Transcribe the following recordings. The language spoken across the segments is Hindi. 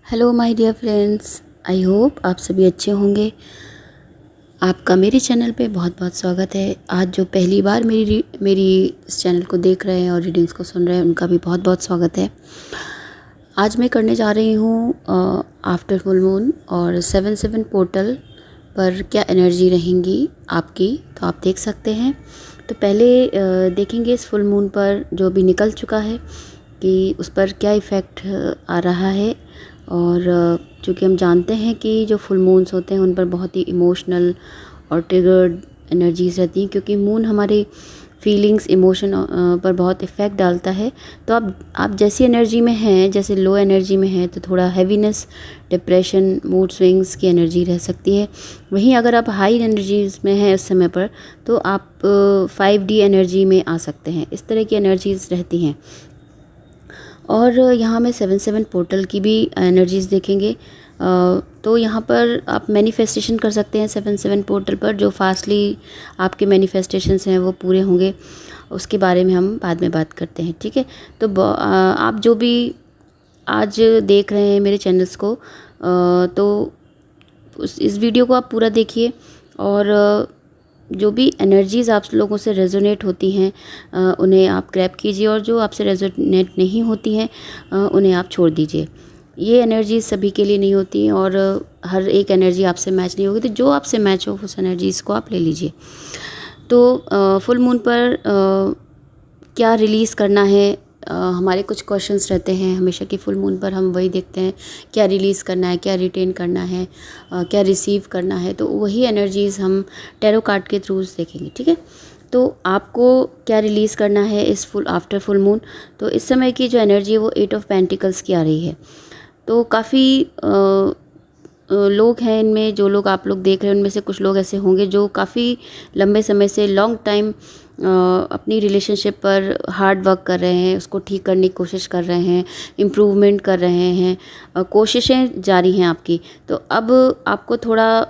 Hello my dear friends, I hope आप सभी अच्छे होंगे। आपका मेरे चैनल पे बहुत बहुत स्वागत है। आज जो पहली बार मेरी इस चैनल को देख रहे हैं और रीडिंग्स को सुन रहे हैं, उनका भी बहुत बहुत स्वागत है। आज मैं करने जा रही हूँ आफ्टर फुल मून और 7/7 पोर्टल पर क्या एनर्जी रहेंगी आपकी, तो आप देख सकते हैं। तो पहले देखेंगे इस फुल मून पर जो भी निकल चुका है कि उस पर क्या इफ़ेक्ट आ रहा है। और चूँकि हम जानते हैं कि जो फुल मून्स होते हैं उन पर बहुत ही इमोशनल और ट्रिगर्ड एनर्जीज रहती हैं, क्योंकि मून हमारे फीलिंग्स इमोशन पर बहुत इफ़ेक्ट डालता है। तो आप जैसी एनर्जी में हैं, जैसे लो एनर्जी में हैं, तो थोड़ा हैवीनेस, डिप्रेशन, मूड स्विंग्स की एनर्जी रह सकती है। वहीं अगर आप हाई एनर्जीज में हैं उस समय पर, तो आप 5D एनर्जी में आ सकते हैं। इस तरह की एनर्जीज रहती हैं। और यहाँ में 7/7 पोर्टल की भी एनर्जीज़ देखेंगे। तो यहाँ पर आप मैनिफेस्टेशन कर सकते हैं 7/7 पोर्टल पर। जो फास्टली आपके मैनिफेस्टेशंस हैं वो पूरे होंगे, उसके बारे में हम बाद में बात करते हैं, ठीक है। तो आप जो भी आज देख रहे हैं मेरे चैनल्स को, तो इस वीडियो को आप पूरा देखिए और जो भी एनर्जीज़ आप लोगों से रेजोनेट होती हैं उन्हें आप ग्रैब कीजिए, और जो आपसे रेजोनेट नहीं होती हैं उन्हें आप छोड़ दीजिए। ये एनर्जीज सभी के लिए नहीं होती हैं और हर एक एनर्जी आपसे मैच नहीं होगी, तो जो आपसे मैच हो उस एनर्जीज़ को आप ले लीजिए। तो फुल मून पर क्या रिलीज़ करना है, हमारे कुछ क्वेश्चंस रहते हैं हमेशा कि फुल मून पर हम वही देखते हैं, क्या रिलीज़ करना है, क्या रिटेन करना है, क्या रिसीव करना है। तो वही एनर्जीज़ हम टैरो कार्ड के थ्रू देखेंगे, ठीक है। तो आपको क्या रिलीज़ करना है इस आफ्टर फुल मून। तो इस समय की जो एनर्जी है वो 8 ऑफ पेंटिकल्स की आ रही है। तो काफ़ी लोग हैं इनमें, जो लोग आप लोग देख रहे हैं उनमें से कुछ लोग ऐसे होंगे जो काफ़ी लंबे समय से लॉन्ग टाइम अपनी रिलेशनशिप पर हार्ड वर्क कर रहे हैं, उसको ठीक करने की कोशिश कर रहे हैं, इम्प्रूवमेंट कर रहे हैं, कोशिशें जारी हैं आपकी। तो अब आपको थोड़ा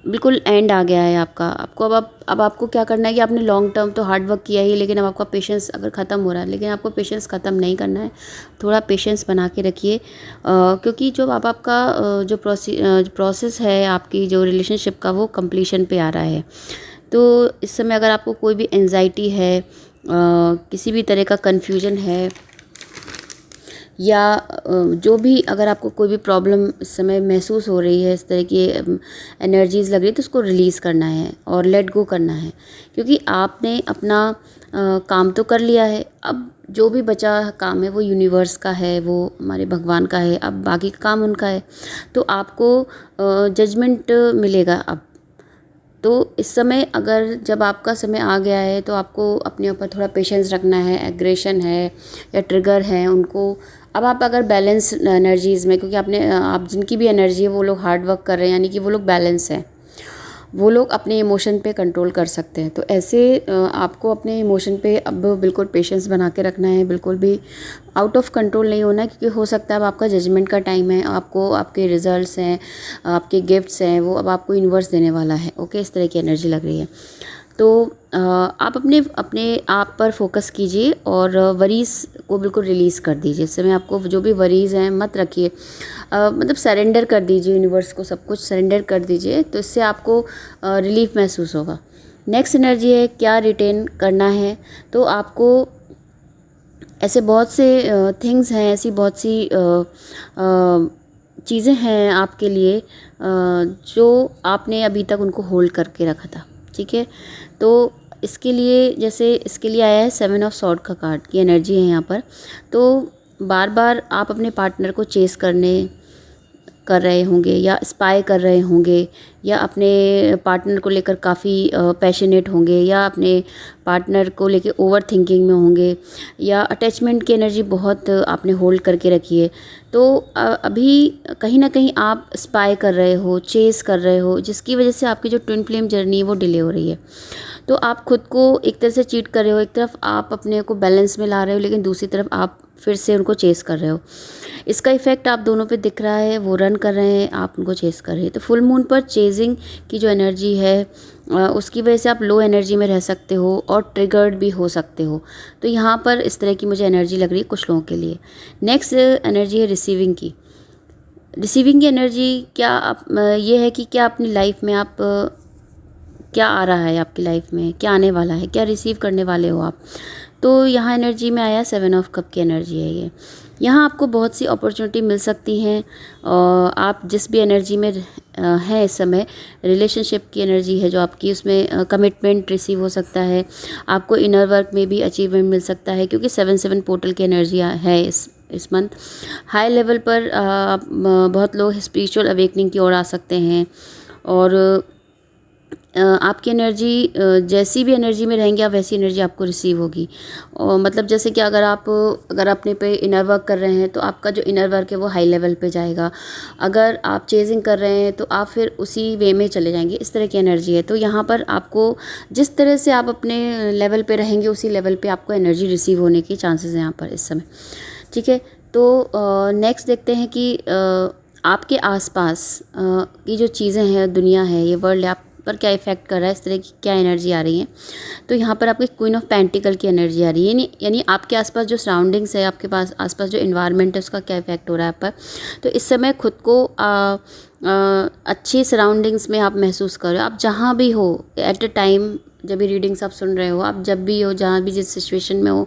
बिल्कुल एंड आ गया है आपका। आपको अब आपको क्या करना है कि आपने लॉन्ग टर्म तो हार्ड वर्क किया ही, लेकिन अब आपका पेशेंस अगर ख़त्म हो रहा है, लेकिन आपको पेशेंस ख़त्म नहीं करना है। थोड़ा पेशेंस बना के रखिए, क्योंकि जो अब आपका जो प्रोसेस है आपकी जो रिलेशनशिप का, वो कंप्लीशन पे आ रहा है। तो इस समय अगर आपको कोई भी एंजाइटी है, किसी भी तरह का कन्फ्यूजन है, या जो भी अगर आपको कोई भी प्रॉब्लम इस समय महसूस हो रही है, इस तरह की एनर्जीज़ लग रही है, तो उसको रिलीज़ करना है और लेट गो करना है। क्योंकि आपने अपना काम तो कर लिया है, अब जो भी बचा काम है वो यूनिवर्स का है, वो हमारे भगवान का है, अब बाकी का काम उनका है। तो आपको जजमेंट मिलेगा अब। तो इस समय अगर जब आपका समय आ गया है, तो आपको अपने ऊपर थोड़ा पेशेंस रखना है। एग्रेशन है या ट्रिगर है उनको अब आप अगर बैलेंस एनर्जीज़ में, क्योंकि आप जिनकी भी एनर्जी है वो लोग हार्ड वर्क कर रहे हैं, यानी कि वो लोग बैलेंस हैं, वो लोग अपने इमोशन पे कंट्रोल कर सकते हैं। तो ऐसे आपको अपने इमोशन पे अब बिल्कुल पेशेंस बना के रखना है, बिल्कुल भी आउट ऑफ कंट्रोल नहीं होना है, क्योंकि हो सकता है अब आपका जजमेंट का टाइम है। आपको आपके रिजल्ट्स हैं, आपके गिफ्ट्स हैं, वो अब आपको यूनिवर्स देने वाला है। ओके, इस तरह की एनर्जी लग रही है। तो आप अपने अपने आप पर फोकस कीजिए और वरीज़ को बिल्कुल रिलीज़ कर दीजिए। इस समय आपको जो भी वरीज़ हैं मत रखिए, मतलब सरेंडर कर दीजिए यूनिवर्स को, सब कुछ सरेंडर कर दीजिए। तो इससे आपको रिलीफ महसूस होगा। नेक्स्ट एनर्जी है क्या रिटेन करना है। तो आपको ऐसे बहुत से थिंग्स हैं, ऐसी बहुत सी चीज़ें हैं आपके लिए जो आपने अभी तक उनको होल्ड करके रखा था, ठीक है। तो इसके लिए आया है 7 ऑफ सॉर्ड का कार्ड की एनर्जी है यहाँ पर। तो बार बार आप अपने पार्टनर को चेस कर रहे होंगे या स्पाई कर रहे होंगे, या अपने पार्टनर को लेकर काफ़ी पैशनेट होंगे, या अपने पार्टनर को लेकर ओवर थिंकिंग में होंगे, या अटैचमेंट की एनर्जी बहुत आपने होल्ड करके रखी है। तो अभी कहीं ना कहीं आप स्पाई कर रहे हो, चेस कर रहे हो, जिसकी वजह से आपकी जो ट्विन फ्लेम जर्नी है वो डिले हो रही है। तो आप खुद को एक तरह से चीट कर रहे हो, एक तरफ आप अपने को बैलेंस में ला रहे हो, लेकिन दूसरी तरफ आप फिर से उनको चेस कर रहे हो। इसका इफ़ेक्ट आप दोनों पे दिख रहा है, वो रन कर रहे हैं, आप उनको चेस कर रहे हैं। तो फुल मून पर चेजिंग की जो एनर्जी है उसकी वजह से आप लो एनर्जी में रह सकते हो और ट्रिगर्ड भी हो सकते हो। तो यहाँ पर इस तरह की मुझे एनर्जी लग रही है कुछ लोगों के लिए। नेक्स्ट एनर्जी है रिसीविंग की। रिसीविंग की एनर्जी क्या आप ये है कि क्या अपनी लाइफ में आप क्या आ रहा है, आपकी लाइफ में क्या आने वाला है, क्या रिसीव करने वाले हो आप। तो यहाँ एनर्जी में आया 7 ऑफ कप की एनर्जी है ये। यहाँ आपको बहुत सी अपॉर्चुनिटी मिल सकती हैं और आप जिस भी एनर्जी में हैं इस समय, रिलेशनशिप की एनर्जी है जो आपकी, उसमें कमिटमेंट रिसीव हो सकता है। आपको इनर वर्क में भी अचीवमेंट मिल सकता है क्योंकि 7 पोर्टल की एनर्जी है इस मंथ। हाई लेवल पर बहुत लोग स्पिरिचुअल अवेकनिंग की ओर आ सकते हैं और आपकी एनर्जी जैसी भी एनर्जी में रहेंगे आप, वैसी एनर्जी आपको रिसीव होगी। और मतलब जैसे कि अगर अपने पे इनर वर्क कर रहे हैं तो आपका जो इनर वर्क है वो हाई लेवल पे जाएगा। अगर आप चेजिंग कर रहे हैं तो आप फिर उसी वे में चले जाएंगे, इस तरह की एनर्जी है। तो यहाँ पर आपको जिस तरह से आप अपने लेवल पे रहेंगे उसी लेवल पे आपको एनर्जी रिसीव होने की चांसेस हैं यहाँ पर इस समय। ठीक है, तो नेक्स्ट देखते हैं कि आपके आसपास की जो चीज़ें हैं, दुनिया है, ये वर्ल्ड है, आप पर क्या इफेक्ट कर रहा है, इस तरह की क्या एनर्जी आ रही है। तो यहाँ पर आपकी क्वीन ऑफ पेंटिकल की एनर्जी आ रही है, यानी आपके आसपास जो सराउंडिंग्स है, आपके पास आसपास जो इन्वायरमेंट है, उसका क्या इफेक्ट हो रहा है आप पर। तो इस समय खुद को अच्छी सराउंडिंग्स में आप महसूस कर रहे हो। आप जहाँ भी हो एट अ टाइम, जब भी रीडिंग्स आप सुन रहे हो, आप जब भी हो, जहाँ भी जिस सिचुएशन में हो,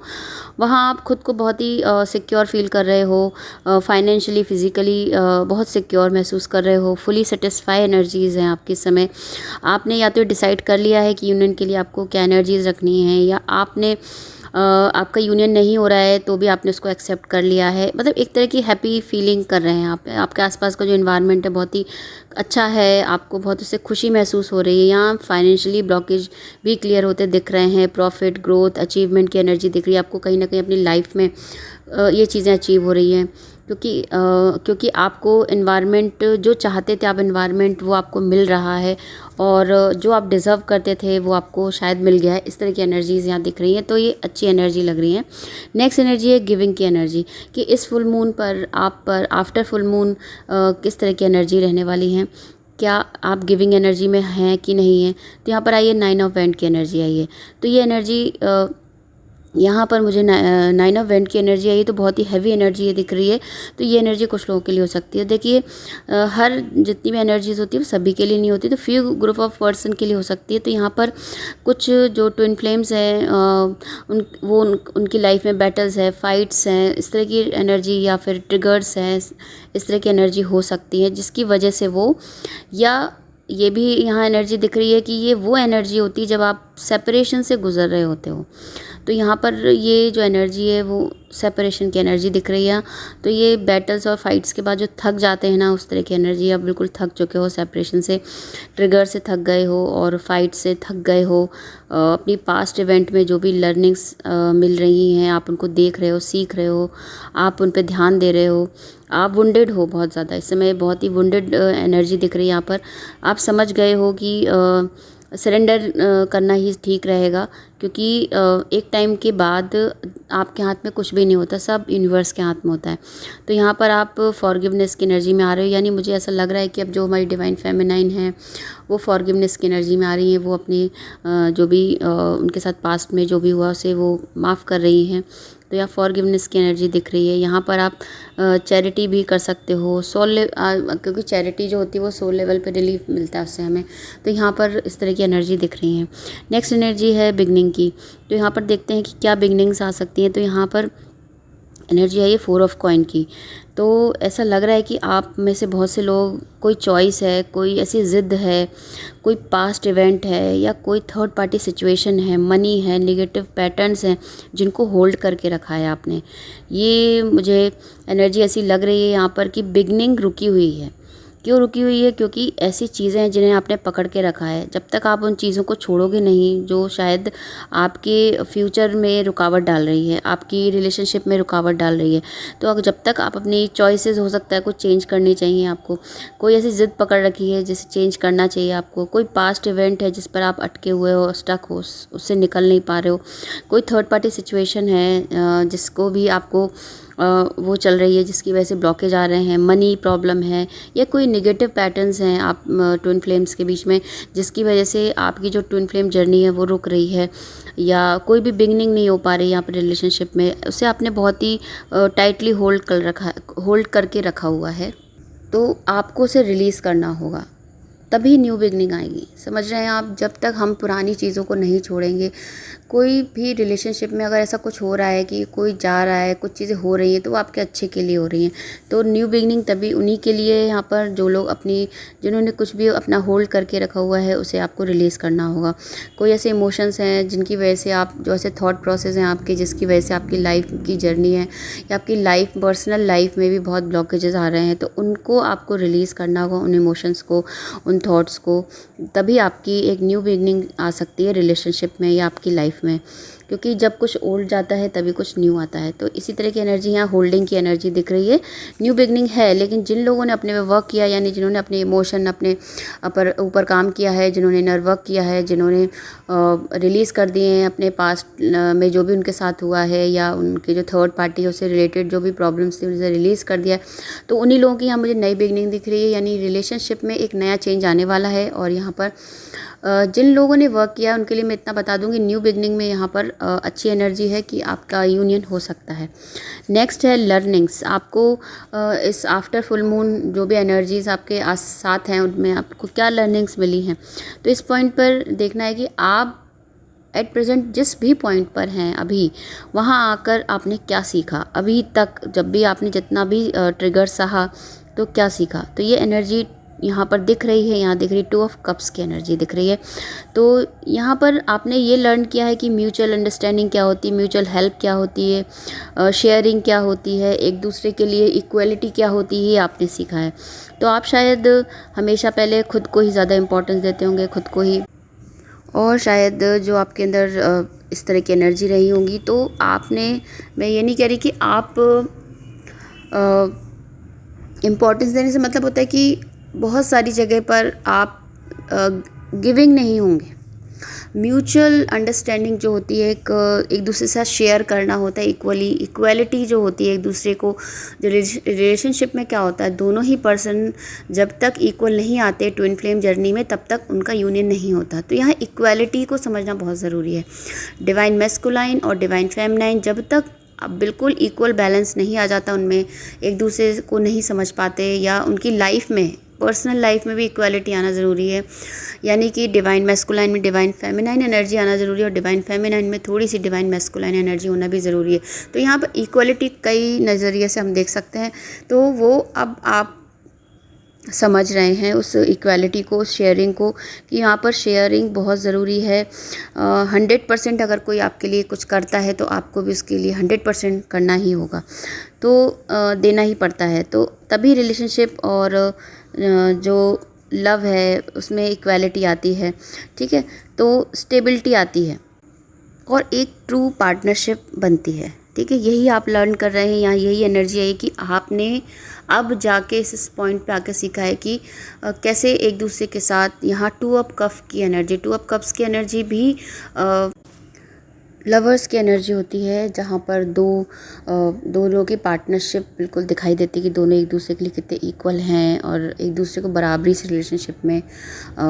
वहाँ आप खुद को बहुत ही सिक्योर फील कर रहे हो। फाइनेंशियली, फिज़िकली बहुत सिक्योर महसूस कर रहे हो। फुली सेटिस्फाई एनर्जीज़ हैं आपके समय। आपने या तो डिसाइड कर लिया है कि यूनियन के लिए आपको क्या एनर्जीज़ रखनी है, या आपने आपका यूनियन नहीं हो रहा है तो भी आपने उसको एक्सेप्ट कर लिया है। मतलब एक तरह की हैप्पी फीलिंग कर रहे हैं आप। आपके आसपास का जो इन्वायरमेंट है बहुत ही अच्छा है, आपको बहुत उससे खुशी महसूस हो रही है। यहाँ फाइनेंशियली ब्लॉकेज भी क्लियर होते दिख रहे हैं। प्रॉफिट, ग्रोथ, अचीवमेंट की एनर्जी दिख रही है आपको। कहीं ना कहीं अपनी लाइफ में ये चीज़ें अचीव हो रही हैं क्योंकि आपको इन्वायरमेंट जो चाहते थे आप, इन्वायरमेंट वो आपको मिल रहा है और जो आप डिज़र्व करते थे वो आपको शायद मिल गया है। इस तरह की एनर्जीज़ यहाँ दिख रही हैं, तो ये अच्छी एनर्जी लग रही है। नेक्स्ट एनर्जी है गिविंग की एनर्जी, कि इस फुल मून पर आप पर आफ्टर फुल मून किस तरह की एनर्जी रहने वाली है, क्या आप गिविंग एनर्जी में हैं कि नहीं हैं। तो यहाँ पर आइए 9 ऑफ वैंड की एनर्जी आई है। तो ये एनर्जी यहाँ पर मुझे 9 ऑफ वैंड की एनर्जी आई है, तो बहुत ही हैवी एनर्जी ये दिख रही है। तो ये एनर्जी कुछ लोगों के लिए हो सकती है। देखिए हर जितनी भी एनर्जीज होती है वो सभी के लिए नहीं होती, तो फ्यू ग्रुप ऑफ पर्सन के लिए हो सकती है। तो यहाँ पर कुछ जो ट्विन फ्लेम्स हैं उनकी लाइफ में बैटल्स है, फाइट्स हैं, इस तरह की एनर्जी, या फिर ट्रिगर्स हैं, इस तरह की एनर्जी हो सकती है जिसकी वजह से वो, या ये भी यहाँ एनर्जी दिख रही है कि ये वो एनर्जी होती है जब आप सेपरेशन से गुजर रहे होते हो। तो यहाँ पर ये जो एनर्जी है वो सेपरेशन की एनर्जी दिख रही है। तो ये बैटल्स और फाइट्स के बाद जो थक जाते हैं ना, उस तरह की एनर्जी, आप बिल्कुल थक चुके हो, सेपरेशन से, ट्रिगर से थक गए हो और फाइट से थक गए हो। अपनी पास्ट इवेंट में जो भी लर्निंग्स मिल रही हैं आप उनको देख रहे हो, सीख रहे हो, आप उन पर ध्यान दे रहे हो। आप वुंडेड हो बहुत ज़्यादा इस समय, बहुत ही वुंडेड एनर्जी दिख रही है यहाँ पर। आप समझ गए हो कि सरेंडर करना ही ठीक रहेगा, क्योंकि एक टाइम के बाद आपके हाथ में कुछ भी नहीं होता, सब यूनिवर्स के हाथ में होता है। तो यहाँ पर आप फॉरगिवनेस की एनर्जी में आ रहे हो, यानी मुझे ऐसा लग रहा है कि अब जो हमारी डिवाइन फेमिनाइन है वो फॉरगिवनेस की एनर्जी में आ रही है। वो अपनी जो भी उनके साथ पास्ट में जो भी हुआ उसे वो माफ़ कर रही हैं। तो यहाँ फॉरगिवनेस की एनर्जी दिख रही है। यहाँ पर आप चैरिटी भी कर सकते हो, क्योंकि चैरिटी जो होती है वो सोल लेवल पे रिलीफ मिलता है उससे हमें। तो यहाँ पर इस तरह की एनर्जी दिख रही है। नेक्स्ट एनर्जी है बिगनिंग की। तो यहाँ पर देखते हैं कि क्या बिगनिंग्स आ सकती हैं। तो यहाँ पर एनर्जी आई है 4 ऑफ कॉइन की। तो ऐसा लग रहा है कि आप में से बहुत से लोग, कोई चॉइस है, कोई ऐसी ज़िद्द है, कोई पास्ट इवेंट है, या कोई थर्ड पार्टी सिचुएशन है, मनी है, नेगेटिव पैटर्न्स हैं जिनको होल्ड करके रखा है आपने। ये मुझे एनर्जी ऐसी लग रही है यहाँ पर कि बिगनिंग रुकी हुई है। क्यों रुकी हुई है? क्योंकि ऐसी चीज़ें हैं जिन्हें आपने पकड़ के रखा है। जब तक आप उन चीज़ों को छोड़ोगे नहीं जो शायद आपके फ्यूचर में रुकावट डाल रही है, आपकी रिलेशनशिप में रुकावट डाल रही है, तो जब तक आप अपनी चॉइसेस, हो सकता है कुछ चेंज करनी चाहिए आपको, कोई ऐसी ज़िद पकड़ रखी है जिसे चेंज करना चाहिए आपको, कोई पास्ट इवेंट है जिस पर आप अटके हुए हो, स्टक हो, उससे निकल नहीं पा रहे हो, कोई थर्ड पार्टी सिचुएशन है जिसको भी आपको वो चल रही है, जिसकी वजह से ब्लॉकेज आ रहे हैं, मनी प्रॉब्लम है, या कोई नेगेटिव पैटर्न्स हैं आप ट्विन फ्लेम्स के बीच में, जिसकी वजह से आपकी जो ट्विन फ्लेम जर्नी है वो रुक रही है, या कोई भी बिगनिंग नहीं हो पा रही है यहाँ पर रिलेशनशिप में, उसे आपने बहुत ही टाइटली होल्ड करके रखा हुआ है। तो आपको उसे रिलीज़ करना होगा, तभी न्यू बिगनिंग आएगी। समझ रहे हैं आप? जब तक हम पुरानी चीज़ों को नहीं छोड़ेंगे, कोई भी रिलेशनशिप में अगर ऐसा कुछ हो रहा है कि कोई जा रहा है, कुछ चीज़ें हो रही हैं, तो वो आपके अच्छे के लिए हो रही हैं। तो न्यू बिगनिंग तभी उन्हीं के लिए है यहाँ पर, जो लोग जिन्होंने कुछ भी अपना होल्ड करके रखा हुआ है, उसे आपको रिलीज़ करना होगा। कोई ऐसे इमोशंस हैं जिनकी वजह से आप, जो ऐसे थॉट प्रोसेस हैं आपके, जिसकी वजह से आपकी लाइफ की जर्नी है या आपकी लाइफ, पर्सनल लाइफ में भी बहुत ब्लॉकेजेस आ रहे हैं, तो उनको आपको रिलीज़ करना होगा, उन इमोशंस को, उन थॉट्स को। तभी आपकी एक न्यू बिगनिंग आ सकती है रिलेशनशिप में या आपकी लाइफ में, क्योंकि जब कुछ ओल्ड जाता है तभी कुछ न्यू आता है। तो इसी तरह की एनर्जी यहाँ होल्डिंग की एनर्जी दिख रही है। न्यू बिगनिंग है, लेकिन जिन लोगों ने अपने पे वर्क किया, यानी जिन्होंने अपने इमोशन अपने ऊपर काम किया है, जिन्होंने इनर वर्क किया है, जिन्होंने रिलीज़ कर दिए हैं अपने पास्ट में जो भी उनके साथ हुआ है, या उनके जो थर्ड पार्टी है उससे रिलेटेड जो भी प्रॉब्लम्स थी उनसे रिलीज़ कर दिया, तो उन्हीं लोगों की यहाँ मुझे नई बिगनिंग दिख रही है। यानी रिलेशनशिप में एक नया चेंज आने वाला है। और यहाँ पर जिन लोगों ने वर्क किया उनके लिए मैं इतना बता दूंगी, न्यू बिगनिंग में यहाँ पर अच्छी एनर्जी है कि आपका यूनियन हो सकता है। नेक्स्ट है लर्निंग्स। आपको इस आफ्टर फुल मून जो भी एनर्जीज आपके साथ हैं उनमें आपको क्या लर्निंग्स मिली हैं, तो इस पॉइंट पर देखना है कि आप एट प्रेजेंट जिस भी पॉइंट पर हैं अभी, वहाँ आकर आपने क्या सीखा अभी तक, जब भी आपने जितना भी ट्रिगर सहा तो क्या सीखा। तो ये एनर्जी यहाँ पर दिख रही है, यहाँ दिख रही 2 ऑफ कप्स की एनर्जी दिख रही है। तो यहाँ पर आपने ये लर्न किया है कि म्यूचुअल अंडरस्टैंडिंग क्या होती है, म्यूचुअल हेल्प क्या होती है, शेयरिंग क्या होती है, एक दूसरे के लिए इक्वलिटी क्या होती है, ये आपने सीखा है। तो आप शायद हमेशा पहले खुद को ही ज़्यादा इम्पोर्टेंस देते होंगे, खुद को ही, और शायद जो आपके अंदर इस तरह की एनर्जी रही होंगी, तो आपने, मैं ये नहीं कह रही कि आप इम्पोर्टेंस देने से मतलब होता है कि बहुत सारी जगह पर आप गिविंग नहीं होंगे। म्यूचुअल अंडरस्टैंडिंग जो होती है, एक दूसरे के साथ शेयर करना होता है, इक्वलिटी जो होती है एक दूसरे को, जो रिलेशनशिप में क्या होता है, दोनों ही पर्सन जब तक इक्वल नहीं आते ट्विन फ्लेम जर्नी में, तब तक उनका यूनियन नहीं होता। तो यहाँ इक्वलिटी को समझना बहुत ज़रूरी है। डिवाइन मैस्कुलाइन और डिवाइन फेमिनाइन जब तक अब बिल्कुल इक्वल बैलेंस नहीं आ जाता, उनमें एक दूसरे को नहीं समझ पाते, या उनकी लाइफ में, पर्सनल लाइफ में भी इक्वालिटी आना ज़रूरी है। यानी कि डिवाइन मैस्कुलाइन में डिवाइन फेमिनाइन एनर्जी आना ज़रूरी है, और डिवाइन फेमिनाइन में थोड़ी सी डिवाइन मैस्कुलाइन एनर्जी होना भी ज़रूरी है। तो यहाँ पर इक्वालिटी कई नज़रिए से हम देख सकते हैं। तो वो अब आप समझ रहे हैं उस इक्वालिटी को, उस शेयरिंग को, कि यहाँ पर शेयरिंग बहुत ज़रूरी है। 100% अगर कोई आपके लिए कुछ करता है तो आपको भी उसके लिए 100% करना ही होगा, तो देना ही पड़ता है। तो तभी रिलेशनशिप और जो लव है उसमें इक्वालिटी आती है, ठीक है, तो स्टेबिलिटी आती है और एक ट्रू पार्टनरशिप बनती है, ठीक है। यही आप लर्न कर रहे हैं, यहाँ यही एनर्जी है कि आपने अब जाके इस पॉइंट पे आके सीखा है कि कैसे एक दूसरे के साथ, यहाँ 2 ऑफ कप की एनर्जी, 2 ऑफ कप्स की एनर्जी भी लवर्स की एनर्जी होती है, जहाँ पर दो लोगों की पार्टनरशिप बिल्कुल दिखाई देती है कि दोनों एक दूसरे के लिए कितने इक्वल हैं और एक दूसरे को बराबरी से रिलेशनशिप में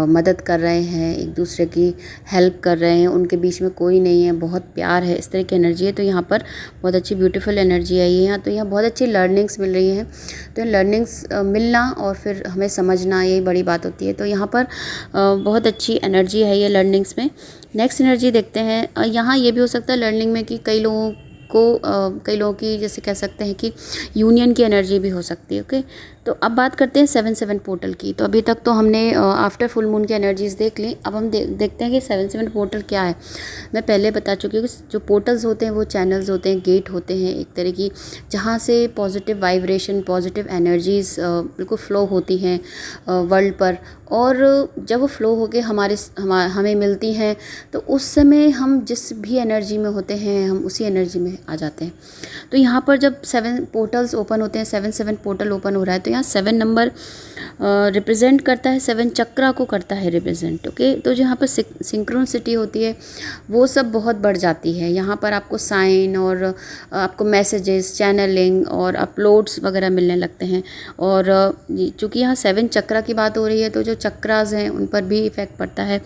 मदद कर रहे हैं, एक दूसरे की हेल्प कर रहे हैं, उनके बीच में कोई नहीं है, बहुत प्यार है, इस तरह की एनर्जी है। तो यहाँ पर बहुत अच्छी ब्यूटीफुल एनर्जी आई है यहाँ। तो यहाँ बहुत अच्छी लर्निंग्स मिल रही हैं। तो लर्निंग्स मिलना और फिर हमें समझना, यही बड़ी बात होती है। तो यहाँ पर बहुत अच्छी एनर्जी है ये लर्निंग्स में। नेक्स्ट एनर्जी देखते हैं। यहाँ ये भी हो सकता है लर्निंग में कि कई लोगों की, जैसे कह सकते हैं कि यूनियन की एनर्जी भी हो सकती है। ओके, तो अब बात करते हैं 7-7 पोर्टल की। तो अभी तक तो हमने आफ्टर फुल मून की एनर्जीज़ देख ली। अब हम देखते हैं कि 7-7 पोर्टल क्या है। मैं पहले बता चुकी हूँ कि जो पोर्टल्स होते हैं वो चैनल्स होते हैं, गेट होते हैं एक तरह की, जहाँ से पॉजिटिव वाइब्रेशन, पॉजिटिव एनर्जीज़ बिल्कुल फ़्लो होती हैं वर्ल्ड पर। और जब वो फ़्लो होके हमें मिलती हैं, तो उस समय हम जिस भी एनर्जी में होते हैं हम उसी एनर्जी में आ जाते हैं। तो यहाँ पर जब 7 पोर्टल्स ओपन होते हैं, 7-7 पोर्टल ओपन हो रहा है, तो यहाँ 7 नंबर रिप्रेजेंट करता है, 7 चक्रा को करता है रिप्रेजेंट। ओके, तो जहाँ पर सिंक्रोनिसिटी होती है वो सब बहुत बढ़ जाती है। यहाँ पर आपको साइन और आपको मैसेजेस, चैनलिंग और अपलोड्स वगैरह मिलने लगते हैं। और चूँकि यहाँ 7 चक्रा की बात हो रही है, तो जो चक्रास हैं उन पर भी इफ़ेक्ट पड़ता है।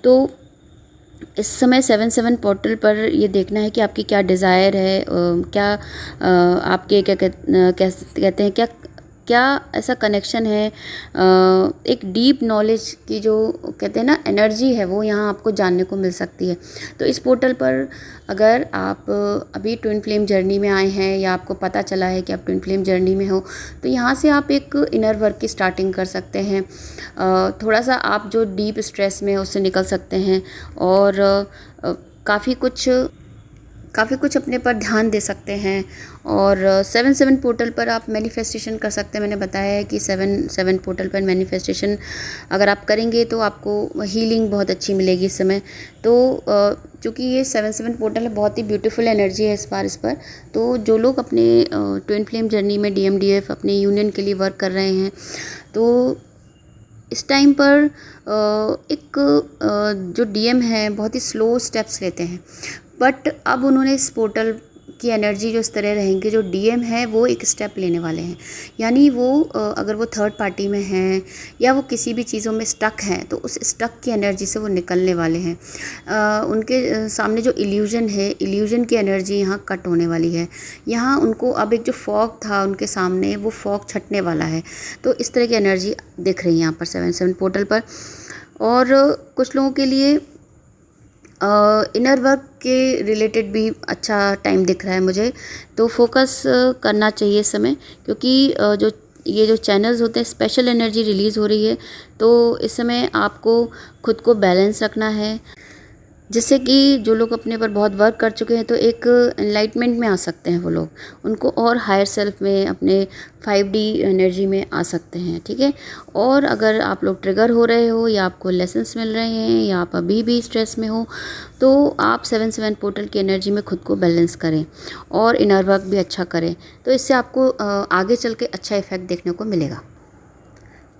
तो इस समय 7-7 पोर्टल पर ये देखना है कि आपकी क्या डिज़ायर है, क्या आपके क्या कहते हैं, क्या क्या ऐसा कनेक्शन है, एक डीप नॉलेज की जो कहते हैं ना एनर्जी है, वो यहाँ आपको जानने को मिल सकती है। तो इस पोर्टल पर अगर आप अभी ट्विन फ्लेम जर्नी में आए हैं या आपको पता चला है कि आप ट्विन फ्लेम जर्नी में हो, तो यहाँ से आप एक इनर वर्क की स्टार्टिंग कर सकते हैं। थोड़ा सा आप जो डीप स्ट्रेस में उससे निकल सकते हैं और काफ़ी कुछ अपने पर ध्यान दे सकते हैं। और 7-7 पोर्टल पर आप मैनिफेस्टेशन कर सकते हैं। मैंने बताया है कि 7-7 पोर्टल पर मैनिफेस्टेशन अगर आप करेंगे तो आपको हीलिंग बहुत अच्छी मिलेगी इस समय। तो चूँकि ये 7-7 पोर्टल है, बहुत ही ब्यूटीफुल एनर्जी है इस पर। तो जो लोग अपने ट्विन फ्लेम जर्नी में DMDF अपने यूनियन के लिए वर्क कर रहे हैं, तो इस टाइम पर जो DM है बहुत ही स्लो स्टेप्स लेते हैं, बट अब उन्होंने इस पोर्टल की एनर्जी जो इस तरह रहेंगे, जो DM है वो एक स्टेप लेने वाले हैं। यानी वो अगर वो थर्ड पार्टी में हैं या वो किसी भी चीज़ों में स्टक हैं, तो उस स्टक की एनर्जी से वो निकलने वाले हैं। उनके सामने जो इल्यूजन है, इल्यूजन की एनर्जी यहाँ कट होने वाली है। यहाँ उनको अब एक जो फॉग था उनके सामने, वो फॉग छटने वाला है। तो इस तरह की एनर्जी दिख रही है यहाँ पर 7-7 पोर्टल पर। और कुछ लोगों के लिए इनर वर्क के रिलेटेड भी अच्छा टाइम दिख रहा है मुझे। तो फोकस करना चाहिए इस समय, क्योंकि ये जो चैनल्स होते हैं, स्पेशल एनर्जी रिलीज़ हो रही है। तो इस समय आपको खुद को बैलेंस रखना है, जिससे कि जो लोग अपने पर बहुत वर्क कर चुके हैं तो एक एनलाइटमेंट में आ सकते हैं वो लोग, उनको और हायर सेल्फ में, अपने 5D एनर्जी में आ सकते हैं। ठीक है। और अगर आप लोग ट्रिगर हो रहे हो या आपको लेसन्स मिल रहे हैं या आप अभी भी स्ट्रेस में हो, तो आप 7-7 पोर्टल की एनर्जी में खुद को बैलेंस करें और इनर वर्क भी अच्छा करें। तो इससे आपको आगे चल के अच्छा इफ़ेक्ट देखने को मिलेगा।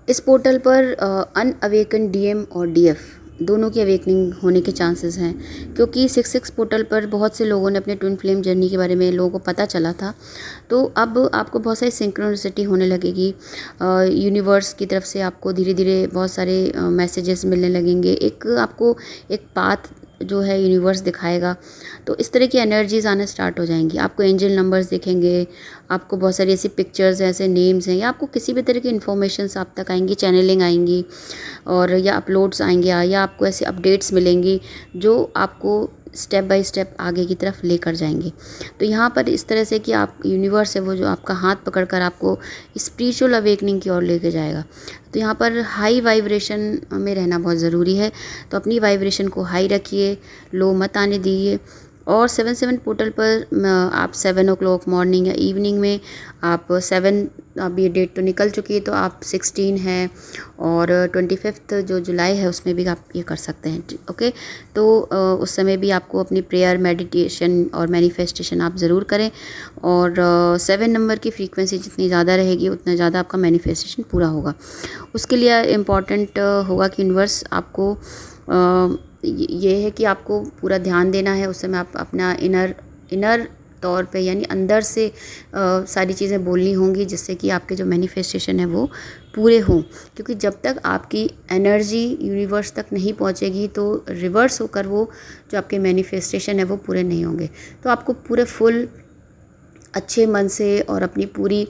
इस पोर्टल पर अनअवेकन DM और DF दोनों की अवेकनिंग होने के चांसेस हैं, क्योंकि 6-6 पोर्टल पर बहुत से लोगों ने अपने ट्विन फ्लेम जर्नी के बारे में लोगों को पता चला था। तो अब आपको बहुत सारी सिंक्रोनिसिटी होने लगेगी। यूनिवर्स की तरफ से आपको धीरे धीरे बहुत सारे मैसेजेस मिलने लगेंगे। आपको एक पाथ जो है यूनिवर्स दिखाएगा। तो इस तरह की एनर्जीज़ आना स्टार्ट हो जाएंगी। आपको एंजल नंबर्स दिखेंगे, आपको बहुत सारी ऐसी पिक्चर्स हैं, ऐसे नेम्स हैं, या आपको किसी भी तरह की इन्फॉर्मेशंस आप तक आएंगी, चैनलिंग आएंगी और या अपलोड्स आएंगे, या आपको ऐसे अपडेट्स मिलेंगी जो आपको स्टेप बाय स्टेप आगे की तरफ लेकर जाएंगे। तो यहाँ पर इस तरह से कि आप यूनिवर्स है वो जो आपका हाथ पकड़कर आपको स्पिरिचुअल अवेकनिंग की ओर लेके जाएगा। तो यहाँ पर हाई वाइब्रेशन में रहना बहुत ज़रूरी है। तो अपनी वाइब्रेशन को हाई रखिए, लो मत आने दीजिए। और 7-7 पोर्टल पर आप 7 o'clock मॉर्निंग या इवनिंग में आप 7, अब ये डेट तो निकल चुकी है, तो आप 16 है और 25 जो जुलाई है उसमें भी आप ये कर सकते हैं। ओके। तो उस समय भी आपको अपनी प्रेयर, मेडिटेशन और मैनिफेस्टेशन आप ज़रूर करें। और 7 नंबर की फ्रीक्वेंसी जितनी ज़्यादा रहेगी उतना ज़्यादा आपका मैनिफेस्टेशन पूरा होगा। उसके लिए इम्पॉर्टेंट होगा कि यूनिवर्स आपको ये है कि आपको पूरा ध्यान देना है। उस समय आप अपना इनर तौर पे, यानी अंदर से सारी चीज़ें बोलनी होंगी, जिससे कि आपके जो मैनिफेस्टेशन है वो पूरे हों। क्योंकि जब तक आपकी एनर्जी यूनिवर्स तक नहीं पहुंचेगी, तो रिवर्स होकर वो जो आपके मैनिफेस्टेशन है वो पूरे नहीं होंगे। तो आपको पूरे फुल अच्छे मन से और अपनी पूरी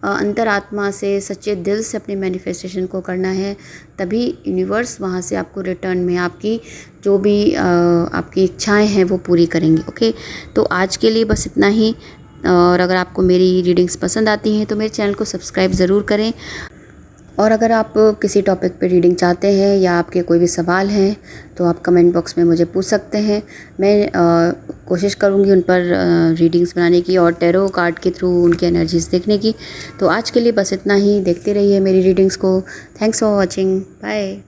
अंतरात्मा से, सच्चे दिल से अपने मैनिफेस्टेशन को करना है। तभी यूनिवर्स वहाँ से आपको रिटर्न में आपकी जो भी आपकी इच्छाएं हैं वो पूरी करेंगी। ओके। तो आज के लिए बस इतना ही। और अगर आपको मेरी रीडिंग्स पसंद आती हैं तो मेरे चैनल को सब्सक्राइब ज़रूर करें। और अगर आप किसी टॉपिक पे रीडिंग चाहते हैं या आपके कोई भी सवाल हैं तो आप कमेंट बॉक्स में मुझे पूछ सकते हैं। मैं कोशिश करूँगी उन पर रीडिंग्स बनाने की और टैरो कार्ड के थ्रू उनकी एनर्जीज़ देखने की। तो आज के लिए बस इतना ही। देखते रहिए मेरी रीडिंग्स को। Thanks for watching. बाय।